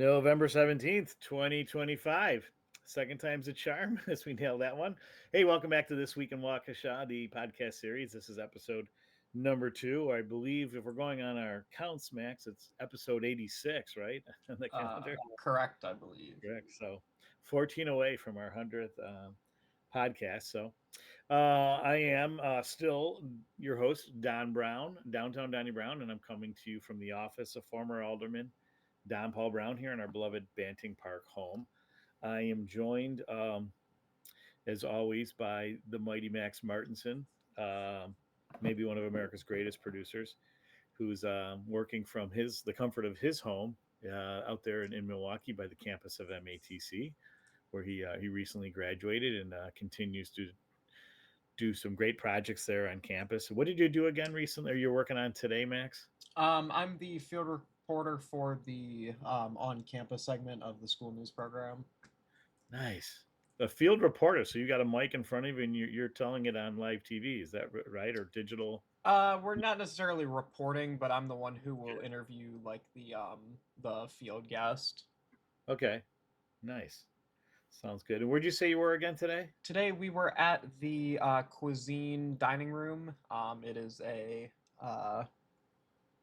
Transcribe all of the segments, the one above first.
November 17th, 2025. Second time's a charm as we nail that one. Hey, welcome back to This Week in Waukesha, the podcast series. This is episode number 2. I believe if we're going on our counts, Max, it's episode 86, right? On the calendar. Correct, I believe. Correct. So 14 away from our 100th podcast. So I am still your host, Don Brown, Downtown Donnie Brown, and I'm coming to you from the office of former Alderman Don Paul Brown here in our beloved Banting Park home. I am joined, as always, by the mighty Max Martinson, maybe one of America's greatest producers, who's working from the comfort of his home out there in Milwaukee by the campus of MATC, where he recently graduated and continues to do some great projects there on campus. What did you do again recently? Are you working on today, Max? I'm the field reporter for the on-campus segment of the school news program. Nice. A field reporter. So you got a mic in front of you and you're telling it on live TV. Is that right? Or digital? We're not necessarily reporting, but I'm the one who will interview like the field guest. Okay. Nice. Sounds good. And where'd you say you were again today? Today we were at the cuisine dining room. It is a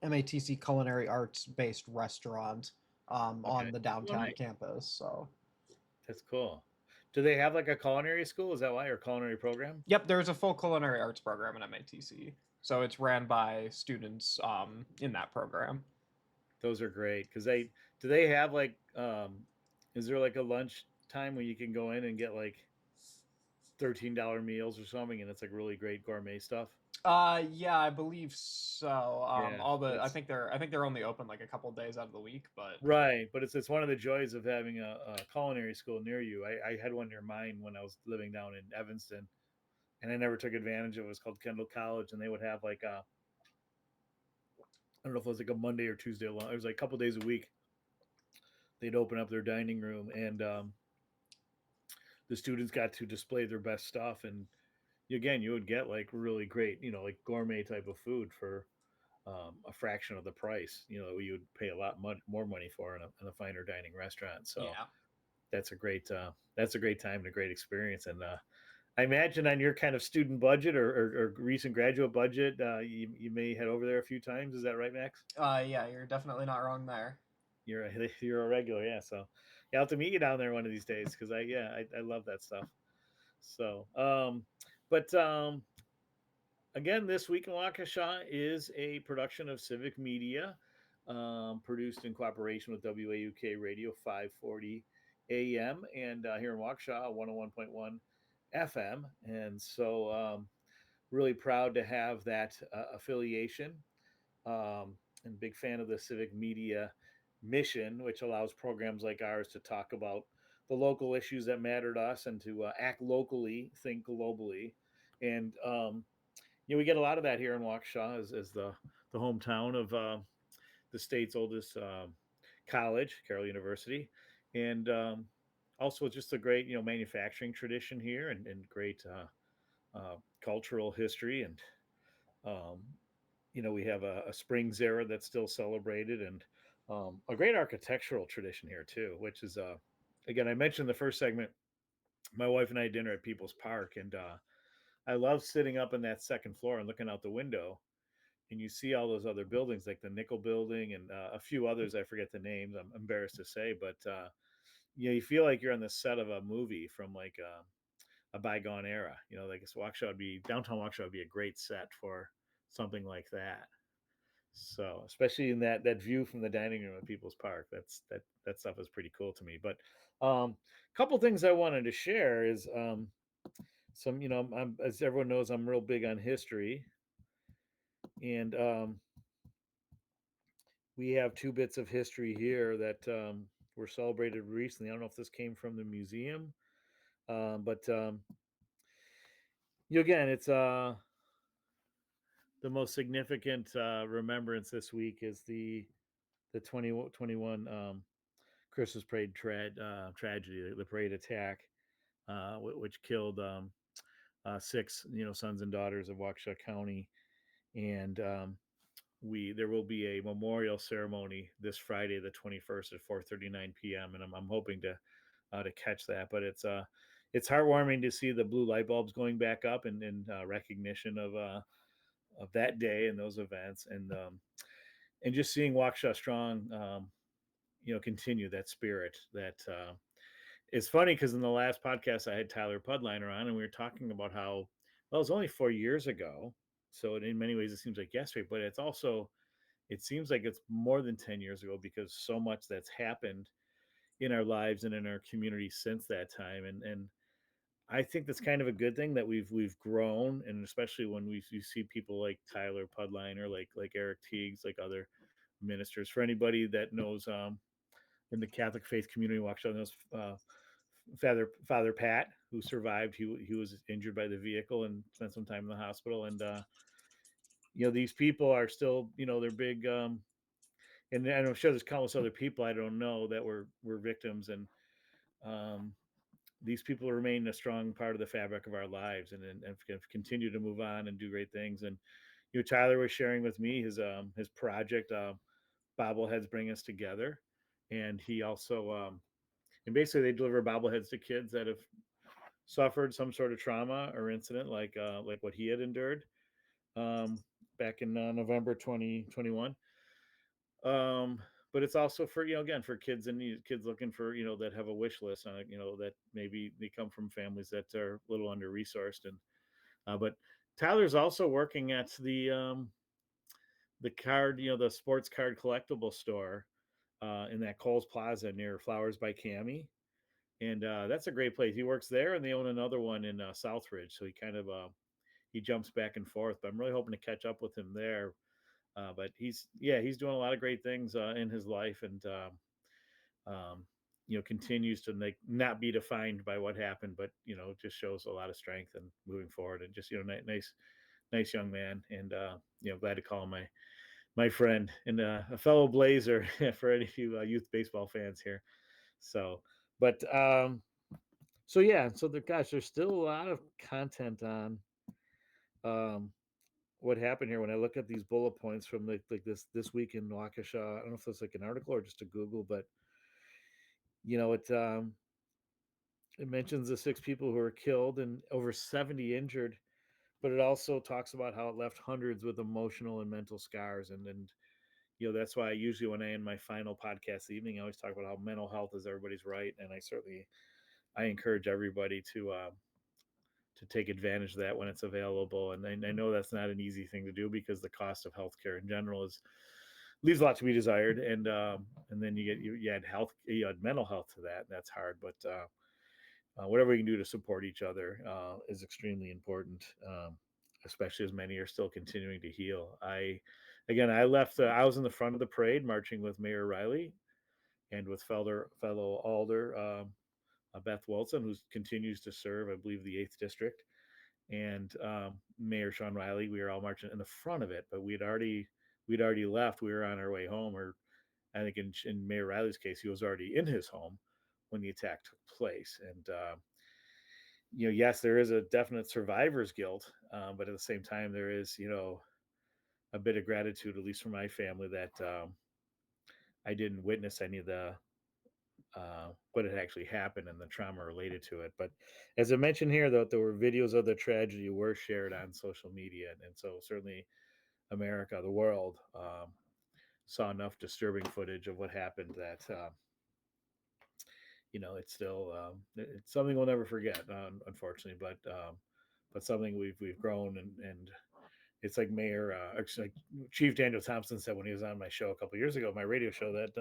MATC culinary arts based restaurant Okay. on the Oh, downtown nice. campus. So, That's cool. Do they have like a culinary school? Is that why? Or culinary program? yep, there's a full culinary arts program in MATC. So it's ran by students in that program. Those are great. Do they have like, is there like a lunch time where you can go in and get like $13 meals or something and it's like really great gourmet stuff? Yeah, I believe so. Yeah. I That's think they're only open like a couple days out of the week, but right, but it's one of the joys of having a culinary school near you. I had one near mine when I was living down in Evanston, and I never took advantage of it. It was called Kendall College, and they would have like I don't know if it was like a Monday or Tuesday long. It was like a couple days a week. They'd open up their dining room, and the students got to display their best stuff. And again, you would get like really great, like gourmet type of food for a fraction of the price. You would pay a lot more money for in a finer dining restaurant. So yeah. that's a great time and a great experience. And I imagine on your kind of student budget or recent graduate budget, you may head over there a few times. Is that right, Max? Yeah, you're definitely not wrong there. You're a regular, yeah. So yeah, I'll have to meet you down there one of these days because I love that stuff. So but again, this week in Waukesha is a production of Civic Media, produced in cooperation with WAUK Radio 540 AM and here in Waukesha 101.1 FM. And so, really proud to have that affiliation. And big fan of the Civic Media mission, which allows programs like ours to talk about the local issues that matter to us and to act locally, think globally. And we get a lot of that here in Waukesha as the hometown of the state's oldest college, Carroll University, and also just a great manufacturing tradition here and great cultural history. And um, we have a Springs era that's still celebrated, and a great architectural tradition here too, which is again, I mentioned in the first segment. My wife and I had dinner at People's Park, and I love sitting up in that second floor and looking out the window, and you see all those other buildings like the Nickel Building and a few others. I forget the names. I'm embarrassed to say, but you feel like you're on the set of a movie from like a bygone era. Like downtown Waukesha would be a great set for something like that. So, especially in that view from the dining room at People's Park, that stuff is pretty cool to me. But a couple things I wanted to share is some as everyone knows, I'm real big on history, and we have two bits of history here that were celebrated recently. I don't know if this came from the museum, but again, it's the most significant remembrance this week is the 2021 Christmas parade tragedy, the parade attack, which killed six sons and daughters of Waukesha County, and there will be a memorial ceremony this Friday, the 21st at 4:39 p.m. and I'm hoping to catch that. But it's heartwarming to see the blue light bulbs going back up and recognition of that day and those events and just seeing Waukesha Strong, continue that spirit. That it's funny because in the last podcast I had Tyler Pudliner on, and we were talking about how well it was only 4 years ago, so in many ways it seems like yesterday, but it seems like it's more than 10 years ago because so much that's happened in our lives and in our community since that time, and I think that's kind of a good thing that we've grown, and especially when you see people like Tyler Pudliner, like Eric Teagues, like other ministers. For anybody that knows in the Catholic faith community, Waukesha knows Father Pat, who survived. He was injured by the vehicle and spent some time in the hospital. And these people are still, they're big. And I'm sure there's countless other people I don't know that were victims, and um, these people remain a strong part of the fabric of our lives, and continue to move on and do great things. And Tyler was sharing with me his project, bobbleheads bring us together, and he also and basically they deliver bobbleheads to kids that have suffered some sort of trauma or incident like what he had endured back in November 2021. Um, but it's also for again for kids and kids looking for that have a wish list on it, that maybe they come from families that are a little under resourced. And but Tyler's also working at the card, the sports card collectible store in that Coles Plaza near Flowers by Cami, and that's a great place. He works there, and they own another one in Southridge, so he kind of he jumps back and forth. But I'm really hoping to catch up with him there. But he's doing a lot of great things in his life, and um, continues to not be defined by what happened, but just shows a lot of strength and moving forward, and just nice young man, and glad to call him my friend and a fellow Blazer for any of you youth baseball fans here. So, but so yeah, so there's still a lot of content on um, what happened here. When I look at these bullet points from like this week in Waukesha, I don't know if it's like an article or just a Google, but it mentions the 6 people who were killed and over 70 injured, but it also talks about how it left hundreds with emotional and mental scars, and that's why usually when I end my final podcast evening, I always talk about how mental health is everybody's right, and I encourage everybody to take advantage of that when it's available. And I know that's not an easy thing to do because the cost of healthcare in general leaves a lot to be desired, and then you add mental health to that. That's hard, but whatever we can do to support each other is extremely important. Especially as many are still continuing to heal. I left. I was in the front of the parade, marching with Mayor Riley and with fellow Alder Beth Wilson, who continues to serve, I believe, the 8th District, and Mayor Sean Riley. We were all marching in the front of it, but we'd already left. We were on our way home, or I think in Mayor Riley's case, he was already in his home when the attack took place. And yes, there is a definite survivor's guilt, but at the same time, there is a bit of gratitude, at least for my family, that I didn't witness any of the what had actually happened and the trauma related to it. But as I mentioned here, though, there were videos of the tragedy were shared on social media, and so certainly America, the world, saw enough disturbing footage of what happened that it's still it's something we'll never forget, unfortunately. But something we've grown, and it's like like Chief Daniel Thompson said when he was on my show a couple of years ago, my radio show, that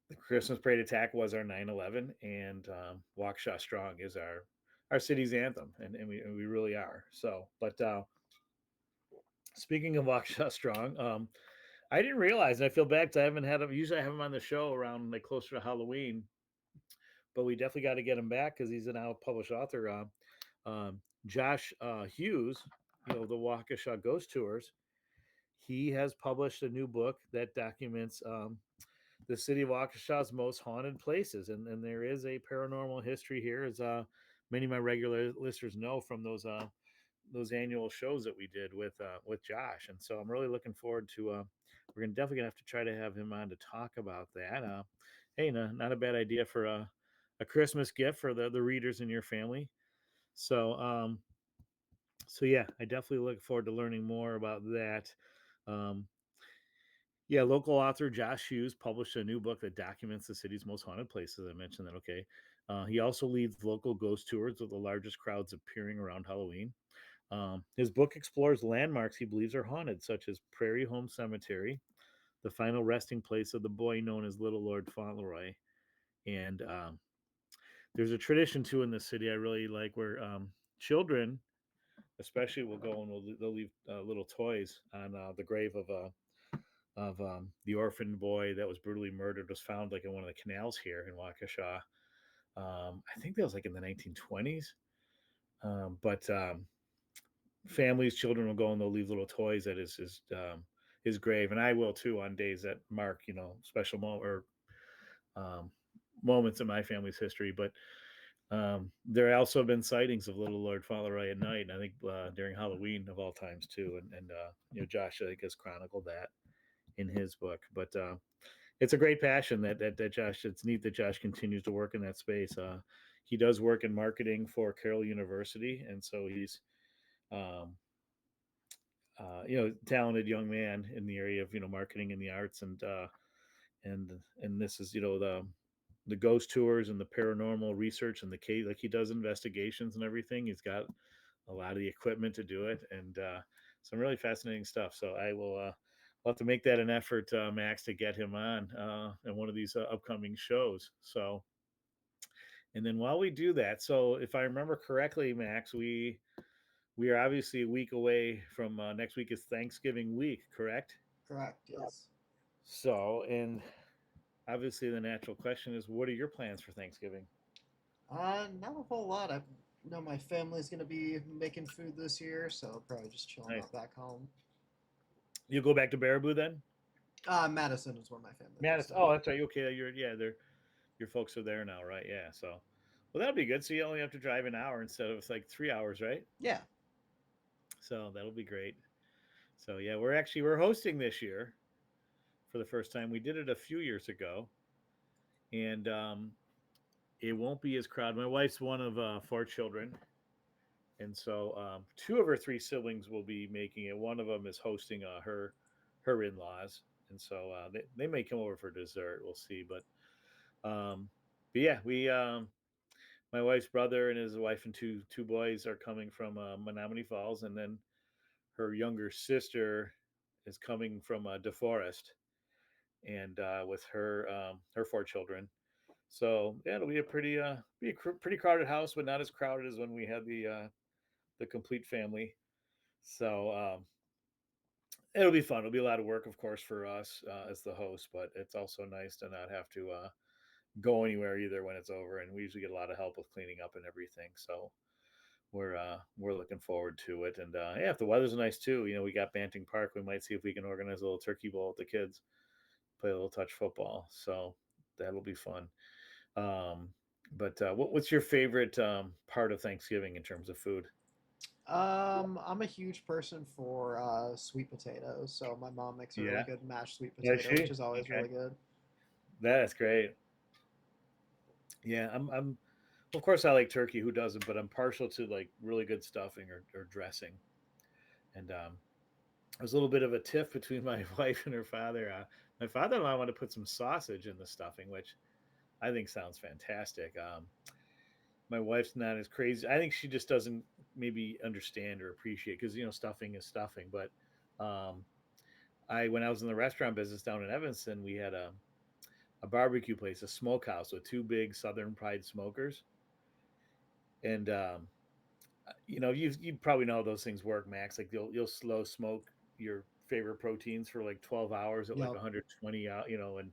the Christmas parade attack was our 9/11, and Waukesha Strong is our city's anthem, and we really are. So, but speaking of Waukesha Strong, I didn't realize, and I feel bad because I haven't had him. Usually, I have him on the show around like closer to Halloween, but we definitely got to get him back because he's a now published author. Josh Hughes, the Waukesha Ghost Tours. He has published a new book that documents the city of Waukesha's most haunted places, and there is a paranormal history here, as many of my regular listeners know from those those annual shows that we did with Josh, and so I'm really looking forward to. We're gonna definitely gonna have to try to have him on to talk about that. Hey, no, not a bad idea for a Christmas gift for the readers in your family. So so yeah, I definitely look forward to learning more about that. Um, yeah, local author Josh Hughes published a new book that documents the city's most haunted places. I mentioned that. Okay, he also leads local ghost tours with the largest crowds appearing around Halloween. His book explores landmarks he believes are haunted, such as Prairie Home Cemetery, the final resting place of the boy known as Little Lord Fauntleroy. And there's a tradition too in the city I really like where children, especially, will go and they'll leave little toys on the grave of the orphaned boy that was brutally murdered. Was found like in one of the canals here in Waukesha. I think that was like in the 1920s. But families, children will go and they'll leave little toys at his grave, and I will too on days that mark special um, moments in my family's history. But there have also been sightings of Little Lord Fauntleroy at night, and I think during Halloween of all times too. And Josh, I think, has chronicled that in his book. But it's a great passion that Josh. It's neat that Josh continues to work in that space. He does work in marketing for Carroll University, and so he's um, talented young man in the area of marketing and the arts, and this is the ghost tours and the paranormal research and the case, like he does investigations and everything. He's got a lot of the equipment to do it, and some really fascinating stuff. So I'll have to make that an effort, Max, to get him on in one of these upcoming shows. So, and then while we do that, so if I remember correctly, Max, we are obviously a week away from next week is Thanksgiving week, correct? Correct. Yes. So, and obviously the natural question is, what are your plans for Thanksgiving? Not a whole lot. I know my family's gonna be making food this year, so probably just chilling Nice. out back home. You go back to Baraboo then? Madison is where my family lives Madison. now. Oh, that's right. Okay, they're your folks are there now, right? Yeah. So, well, that'll be good. So you only have to drive an hour instead of like 3 hours, right? Yeah. So that'll be great. So yeah, we're hosting this year for the first time. We did it a few years ago, and it won't be as crowded. My wife's one of four children, and so two of her three siblings will be making it. One of them is hosting her in laws, and so they may come over for dessert. We'll see, um, but yeah, we my wife's brother and his wife and two boys are coming from Menominee Falls, and then her younger sister is coming from DeForest, and with her four children. So yeah, it'll be pretty crowded house, but not as crowded as when we had the complete family. So it'll be fun. It'll be a lot of work, of course, for us as the host, but it's also nice to not have to go anywhere either when it's over. And we usually get a lot of help with cleaning up and everything. So we're looking forward to it. And yeah, if the weather's nice too, we got Banting Park. We might see if we can organize a little turkey bowl with the kids, play a little touch football. So that'll be fun. Um, but what's your favorite part of Thanksgiving in terms of food? I'm a huge person for sweet potatoes, so my mom makes a really Yeah, good mashed sweet is potato, which she? is always Okay, really good. that's great. Yeah, I'm. Of course, I like turkey. Who doesn't? But I'm partial to like really good stuffing or dressing. And there was a little bit of a tiff between my wife and her father. My father-in-law wanted to put some sausage in the stuffing, which I think sounds fantastic. My wife's not as crazy. I think she just doesn't maybe understand or appreciate because stuffing is stuffing. But um, I when I was in the restaurant business down in Evanston, we had a barbecue place, a smokehouse with two big Southern Pride smokers, and you probably know how those things work, Max. Like you'll slow smoke your favorite proteins for like 12 hours at like Yep. 120 out, and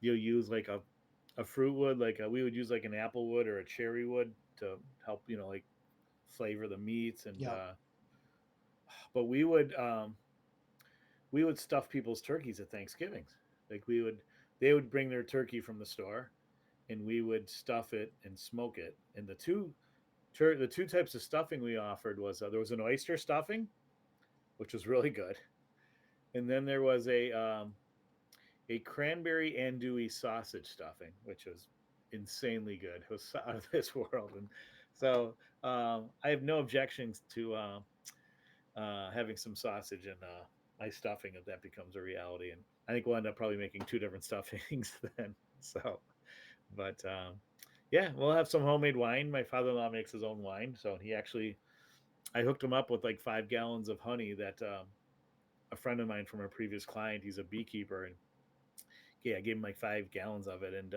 you'll use like a fruit wood, like we would use like an apple wood or a cherry wood to help, like flavor the meats. And Yep. but we would stuff people's turkeys at Thanksgivings. Like they would bring their turkey from the store, and we would stuff it and smoke it. And the two The two types of stuffing we offered was there was an oyster stuffing, which was really good, and then there was a cranberry andouille sausage stuffing, which was insanely good. It was out of this world, and so I have no objections to having some sausage and my stuffing if that becomes a reality. And I think we'll end up probably making two different stuffings then. So, but yeah, we'll have some homemade wine. My father-in-law makes his own wine, so he actually I hooked him up with like 5 gallons of honey that a friend of mine from a previous client. He's a beekeeper, and yeah, I gave him like 5 gallons of it, and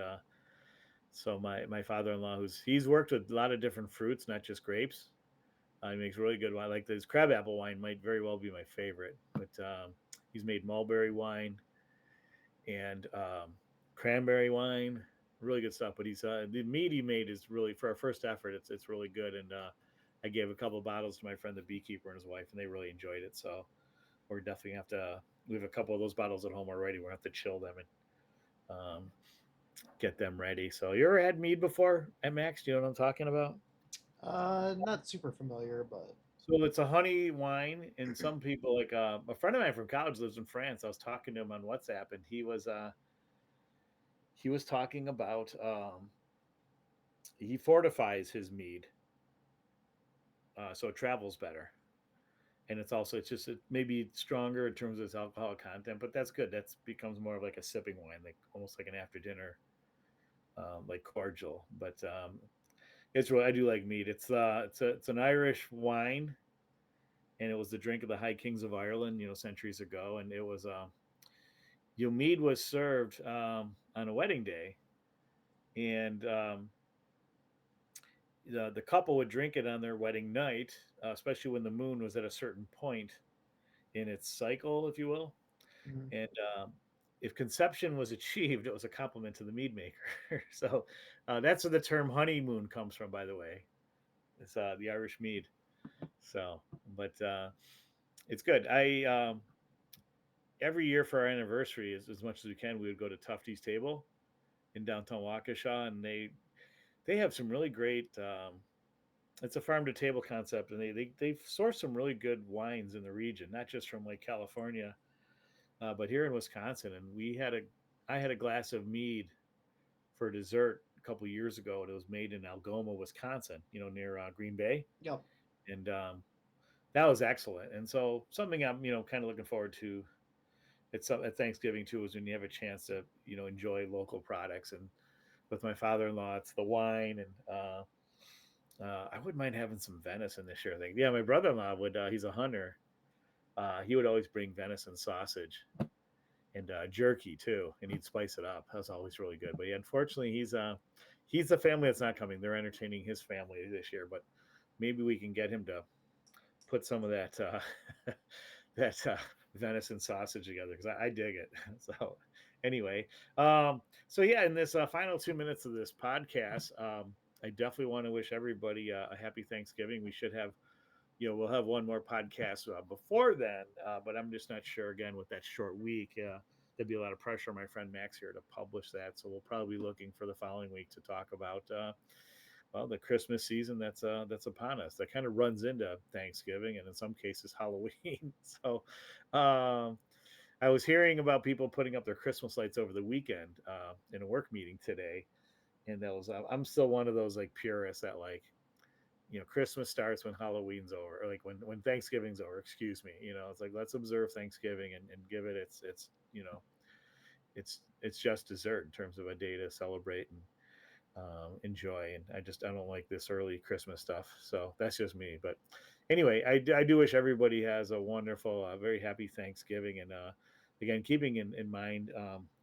so my father-in-law, he's worked with a lot of different fruits, not just grapes. He makes really good wine. Like this crabapple wine might very well be my favorite, but he's made mulberry wine and cranberry wine, really good stuff. But he's the mead he made is really for our first effort. It's really good, and I gave a couple of bottles to my friend the beekeeper and his wife, and they really enjoyed it. So we're definitely have to. We have a couple of those bottles at home already. We're gonna have to chill them and get them ready. So you ever had mead before at Max? Do you know what I'm talking about? Not super familiar, but So it's a honey wine, and some people like a friend of mine from college lives in France. I was talking to him on WhatsApp, and he was talking about he fortifies his mead so it travels better, and it's just maybe stronger in terms of its alcohol content, but that's good. That's becomes more of like a sipping wine, like almost like an after dinner like cordial. But it's really I do like mead. It's an Irish wine, and it was the drink of the High Kings of Ireland, centuries ago. And it was mead was served on a wedding day, and the couple would drink it on their wedding night, especially when the moon was at a certain point in its cycle, if you will. mhm. And if conception was achieved, it was a compliment to the mead maker. So that's where the term honeymoon comes from, by the way. It's the Irish mead. So, but it's good. I every year for our anniversary, as much as we can, we would go to Tufty's Table in downtown Waukesha, and they have some really great. It's a farm to table concept, and they source some really good wines in the region, not just from like California, but here in Wisconsin. And I had a glass of mead for dessert a couple years ago, and it was made in Algoma, Wisconsin, near Green Bay, Yep. and that was excellent. And so something I'm kind of looking forward to at Thanksgiving too is when you have a chance to enjoy local products. And with my father-in-law, it's the wine, and I wouldn't mind having some venison this year. I think, yeah, my brother-in-law would. He's a hunter. He would always bring venison sausage and jerky too, and he'd spice it up. That was always really good. But yeah, unfortunately, he's the family that's not coming. They're entertaining his family this year, but maybe we can get him to put some of that that venison sausage together because I dig it. So anyway, so yeah, in this final 2 minutes of this podcast, I definitely want to wish everybody a happy Thanksgiving. We should have, we'll have one more podcast before then, but I'm just not sure again with that short week. There'd be a lot of pressure on my friend Max here to publish that, so we'll probably be looking for the following week to talk about well, the Christmas season that's upon us. That kind of runs into Thanksgiving and in some cases Halloween. So I was hearing about people putting up their Christmas lights over the weekend in a work meeting today, and that was I'm still one of those like purists that like Christmas starts when Halloween's over, or like when Thanksgiving's over. Excuse me. It's like let's observe Thanksgiving and give it its it's just dessert in terms of a day to celebrate and enjoy. And I don't like this early Christmas stuff. So that's just me. But anyway, I do wish everybody has a wonderful, very happy Thanksgiving. And again, keeping in mind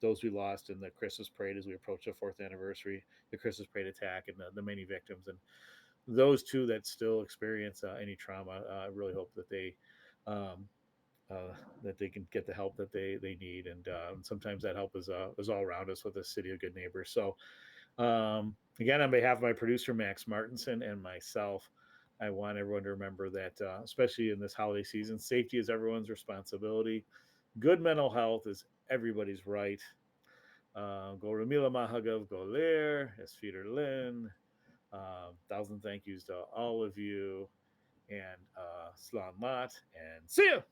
those we lost in the Christmas parade as we approach the fourth anniversary, the Christmas parade attack, and the many victims, and those two that still experience any trauma. I really hope that um, that they can get the help that they need, and sometimes that help is all around us with the city of good neighbors. So again, on behalf of my producer, Max Martinson, and myself, I want everyone to remember that, especially in this holiday season, safety is everyone's responsibility. Good mental health is everybody's right. Go Ramila Mahagav Goler, Esfiter Lin, Thousand thank yous to all of you, and Slan Mat, and see you.